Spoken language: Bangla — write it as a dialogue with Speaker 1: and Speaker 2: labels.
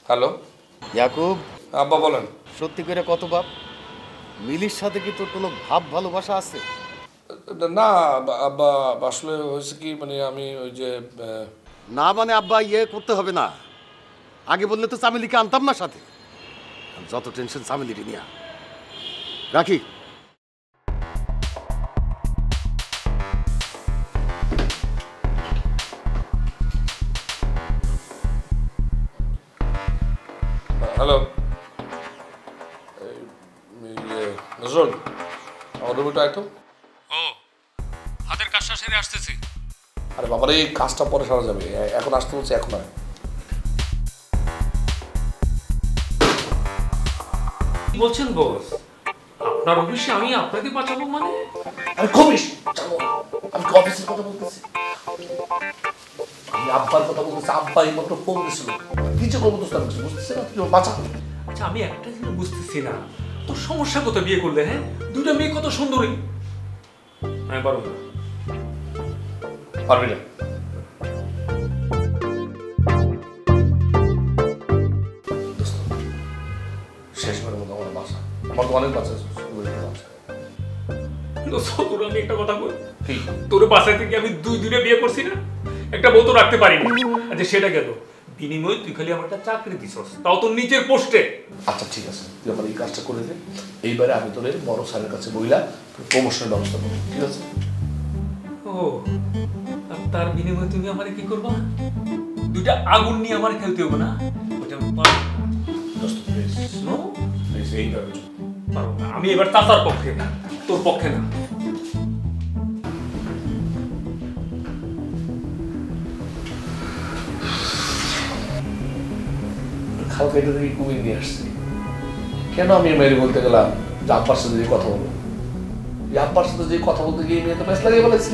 Speaker 1: হ্যালো
Speaker 2: ইয়াকুব,
Speaker 1: আব্বা বলেন।
Speaker 2: সত্যি করে কত বাপ? মিলির সাথে কি তোর কোনো ভাব ভালোবাসা আছে?
Speaker 1: না আব্বা, আসলে হয়েছে কি মানে আমি ওই যে
Speaker 2: না মানে আব্বা ইয়ে করতে হবে না। আগে বললে তো চামেলিকে আনতাম না সাথে। যত টেনশন চামেলিকে নিয়ে রাখি।
Speaker 1: হ্যালো নজরুল, আমার রুমিটা আয় তো।
Speaker 3: ও হাতের কাজটা সেরে আসতেছি।
Speaker 1: আরে বাবার এই কাজটা পরে সারা যাবে, এখন আসতে বলছে, এখন আয়।
Speaker 3: কি বলছেন বস? আপনার অফিসে আমি আপনাকে বাঁচাবো মানে?
Speaker 1: আরে কমিস, চলো আমি কি অফিসের কথা বলতেছি? আমি আব্বার কথা বলতেছি। আব্বা এই মাত্র ফোন দিছিল, কিছু করবো তো বুঝতেছি না, তুই বাঁচা।
Speaker 3: আচ্ছা আমি একটা জিনিস বুঝতেছি না, তোর সমস্যা কত বিয়ে করলে? হ্যাঁ, দুইটা মেয়ে কত সুন্দরী। হ্যাঁ পারো না,
Speaker 1: পারবি না। শেষবারের মতো আমার বাসা, আমার তো অনেক বাচ্চা আছে।
Speaker 3: তোর আমি একটা কথা বল,
Speaker 1: কি?
Speaker 3: তোর বাসায় থেকে আমি দুইটা বিয়ে করছি না, একটা বউ তো রাখতে পারিনি। আচ্ছা সেটা গেল, বিনিময়ে তুই খালি আমার একটা চাকরি দিছস, তাও তোর নিচের পোস্টে।
Speaker 1: আচ্ছা ঠিক আছে, তুই আমার এই কাজটা করে দে। এইবারে আমি তোর বড় স্যারের কাছে বইলা প্রমোশনের ব্যবস্থা করবো, ঠিক আছে?
Speaker 3: ও, আর তার বিনিময়ে তুমি আমারে কি করবা? দুইটা আগুন নিয়ে আমার খেলতে হবে না? ওটা আমি পারবো না।
Speaker 1: দোস্ত প্লিজ,
Speaker 3: No?
Speaker 1: প্লিজ এইভাবে চল।
Speaker 3: পারবো না, আমি এবার চাচার পক্ষে, তোর পক্ষে না।
Speaker 1: খাল কেটে থেকে কুমির নিয়ে আসছি। কেন আমি মেয়ের বলতে গেলাম যে আব্বার সাথে যে কথা বলবো? এই আব্বার সাথে যে কথা বলতে গিয়ে মেয়ে তো ব্যস্ত লাগিয়ে বলেছি।